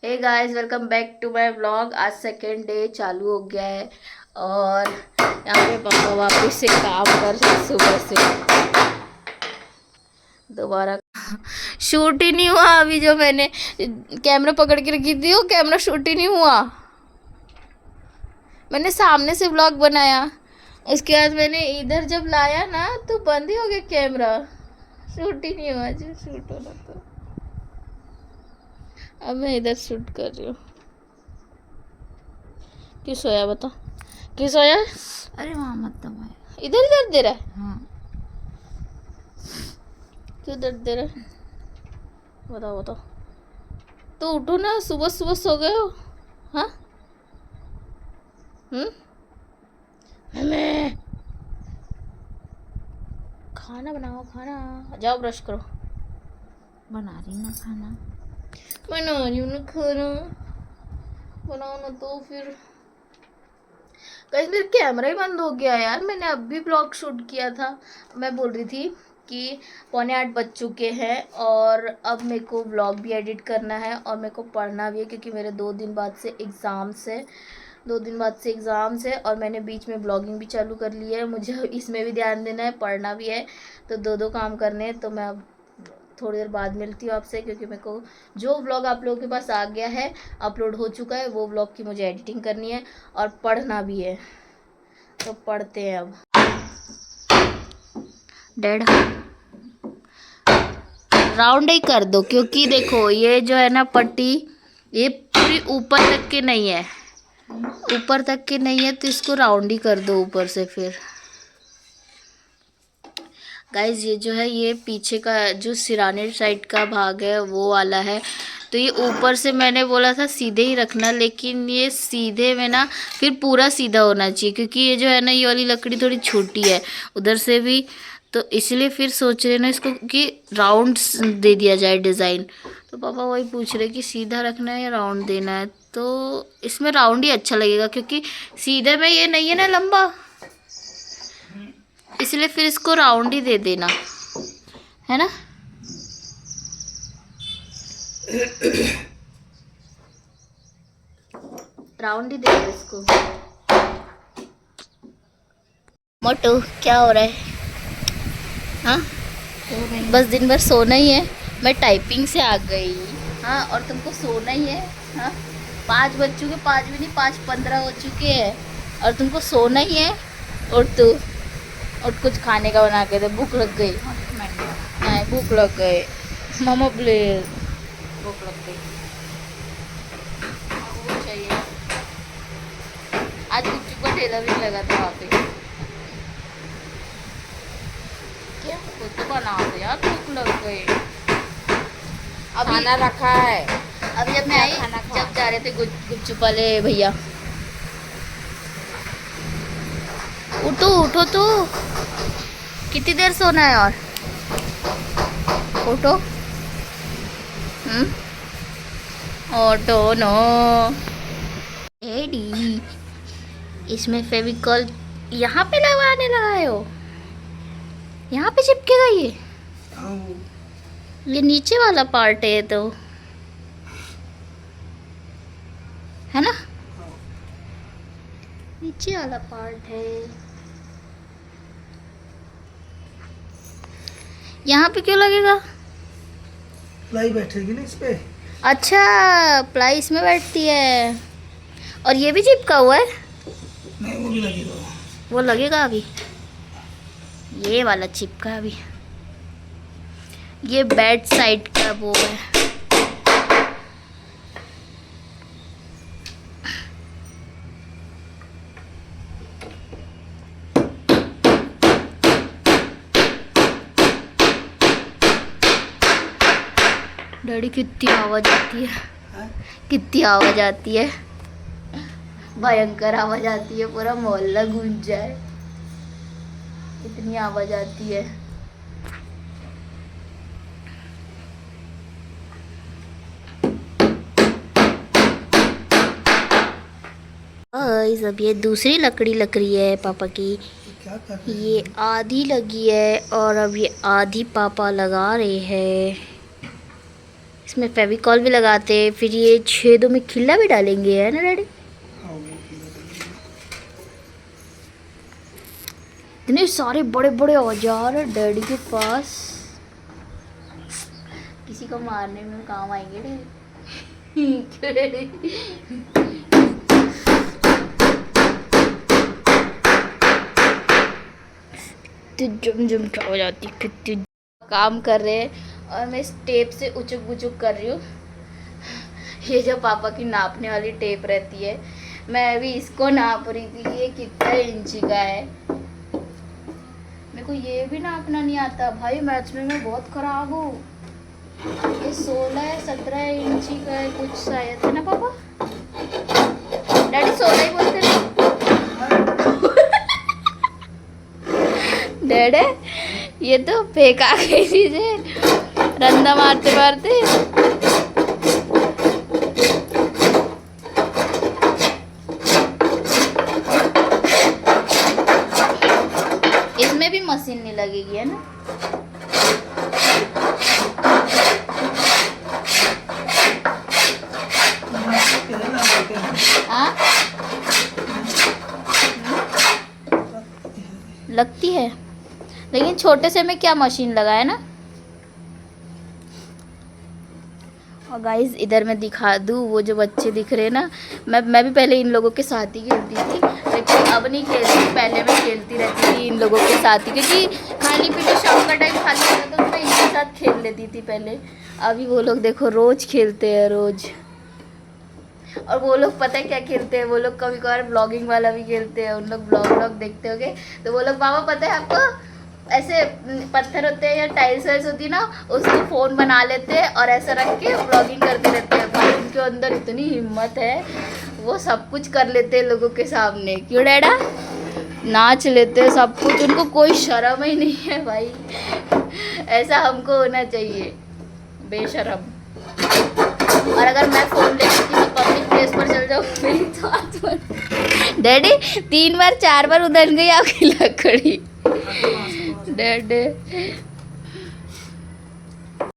Hey guys, welcome back to my vlog. आज second day चालू हो गया है और यहाँ पे पापा वापस से काम कर रहे हैं सुबह से। दोबारा शूट ही नहीं हुआ। अभी जो मैंने कैमरा पकड़ के रखी थी वो कैमरा शूट ही नहीं हुआ। मैंने सामने से व्लॉग बनाया, उसके बाद मैंने इधर जब लाया ना तो बंद ही हो गया कैमरा। शूट ही नहीं हुआ जो शूट होना था। अब मैं इधर शूट कर रही हूँ। क्यों सोया बता, क्यों सोया? अरे वहाँ मत दबाए। इधर दर्द दे रहा है? हाँ क्यों दर्द दे रहा है? बताओ बताओ। तो उठो ना, सुबह सुबह सो गए हो। हाँ हमें खाना बनाओ, खाना जाओ ब्रश करो। बना रही ना खाना। बना रही हूँ ना खाना, बनाओ ना तो फिर। कहीं मेरा कैमरा ही बंद हो गया यार। मैंने अब भी ब्लॉग शूट किया था। मैं बोल रही थी कि 7:45 बज चुके हैं और अब मेरे को व्लॉग भी एडिट करना है और मेरे को पढ़ना भी है, क्योंकि मेरे 2 दिन बाद से एग्ज़ाम्स है। 2 दिन बाद से एग्ज़ाम्स है और मैंने बीच में ब्लॉगिंग भी चालू कर ली है। मुझे इसमें भी ध्यान देना है, पढ़ना भी है, तो 2 काम करने हैं। तो मैं अब थोड़ी देर बाद मिलती हूँ आपसे, क्योंकि मेरे को जो व्लॉग आप लोगों के पास आ गया है, अपलोड हो चुका है, वो व्लॉग की मुझे एडिटिंग करनी है और पढ़ना भी है। तो पढ़ते हैं अब। डेड राउंड ही कर दो, क्योंकि देखो ये जो है ना पट्टी, ये पूरी ऊपर तक की नहीं है, ऊपर तक की नहीं है, तो इसको राउंड ही कर दो ऊपर से। फिर गाइज ये जो है, ये पीछे का जो सिराने साइड का भाग है वो वाला है। तो ये ऊपर से मैंने बोला था सीधे ही रखना, लेकिन ये सीधे में ना फिर पूरा सीधा होना चाहिए, क्योंकि ये जो है ना ये वाली लकड़ी थोड़ी छोटी है उधर से भी, तो इसलिए फिर सोच रहे ना इसको कि राउंड दे दिया जाए डिज़ाइन। तो पापा वही पूछ रहे कि सीधा रखना है या राउंड देना है। तो इसमें राउंड ही अच्छा लगेगा, क्योंकि सीधे में ये नहीं है ना लंबा, इसलिए फिर इसको राउंड ही दे देना, है ना। राउंड ही दे दो इसको। मोटू क्या हो रहा है? हाँ बस दिन भर सोना ही है। मैं टाइपिंग से आ गई। हाँ और तुमको सोना ही है। हाँ 5 बज चुके, 5 भी नहीं, 5:15 हो चुके हैं और तुमको सोना ही है। और कुछ खाने का बना के दे, भूख लग गई। नहीं भूख लग गई मामा प्लीज, भूख लग गई। वो चाहिए। आज गुपचुप का ठेला भी लगा था वहाँ पे। क्या कुछ बना दो यार, भूख लग गई। अभी खाना रखा है। अभी जब मैं आई, जब जा रहे थे गुपचुप वाले भैया। उठो उठो तो, कितनी देर सोना है और? उठो। ऑटो नो एडी। इसमें फेविकॉल यहाँ पे लगाने लगाए हो, यहाँ पे चिपकेगा ये नीचे वाला पार्ट है तो, है ना, नीचे वाला पार्ट है। यहाँ पे क्यों लगेगा? प्लाई बैठेगी ना इस पे। अच्छा प्लाई इसमें बैठती है। और ये भी चिपका हुआ है? नहीं वो भी लगेगा। वो लगेगा अभी, ये वाला चिपका अभी। ये बैक साइड का वो है। डैडी कितनी आवाज आती है, कितनी आवाज आती है, भयंकर आवाज आती है, पूरा मोहल्ला गूंज जाए, इतनी आवाज आती है। अब ये दूसरी लकड़ी लग रही है पापा की। क्या कर रहे हैं? ये आधी लगी है और अब ये आधी पापा लगा रहे हैं। इसमें फेविकॉल भी लगाते हैं, फिर ये छेदों में खिल्ला भी डालेंगे, है ना डैडी? इतने सारे बड़े बड़े औजार है डैडी के पास, किसी को मारने में काम आएंगे डैडी। क्यों डैडी? तो जम क्या हो जाती, कितनी काम कर रहे हैं और मैं इस टेप से उचुक बुचुक कर रही हूँ। ये जो पापा की नापने वाली टेप रहती है, मैं अभी इसको नाप रही थी कि ये कितना इंची का है। मेरे को ये भी नापना नहीं आता भाई, मैथ्स में मैं बहुत खराब हूँ। ये 16-17 इंची का है कुछ शायद, है ना पापा? डैडी 16 ही बोलते ना? डैडे ये तो फेंका गई चीजें रंदा मारते मारते। इसमें भी मशीन नहीं लगेगी, है ना? हाँ लगती है, लेकिन छोटे से में क्या मशीन लगा है ना। और गाइस इधर मैं दिखा दूँ, वो जो बच्चे दिख रहे हैं ना, मैं भी पहले इन लोगों के साथ ही खेलती थी, लेकिन अब नहीं खेलती। पहले मैं खेलती रहती थी इन लोगों के साथ ही, क्योंकि खाली पीने शाम का टाइम खाली होता था तो मैं इनके साथ खेल लेती थी पहले। अभी वो लोग देखो रोज़ खेलते हैं, रोज़। और वो लोग पता है क्या खेलते हैं, वो लोग कभी कभार ब्लॉगिंग वाला भी खेलते हैं। उन लोग ब्लॉग देखते होंगे तो वो लोग, पापा पता है आपको, ऐसे पत्थर होते हैं या टाइल्स वाइल्स होती है ना, उसको फ़ोन बना लेते हैं और ऐसा रख के ब्लॉगिंग करते रहते हैं। भाई उनके अंदर इतनी हिम्मत है, वो सब कुछ कर लेते हैं लोगों के सामने। क्यों डैडा? नाच लेते हैं सब कुछ, उनको कोई शर्म ही नहीं है भाई। ऐसा हमको होना चाहिए, बेशरम। और अगर मैं फ़ोन लेके किसी पब्लिक प्लेस पर चल जाऊँ, मेरी तो हाथ में डैडी 3 बार 4 बार उधर गई आपकी लकड़ी। डैडी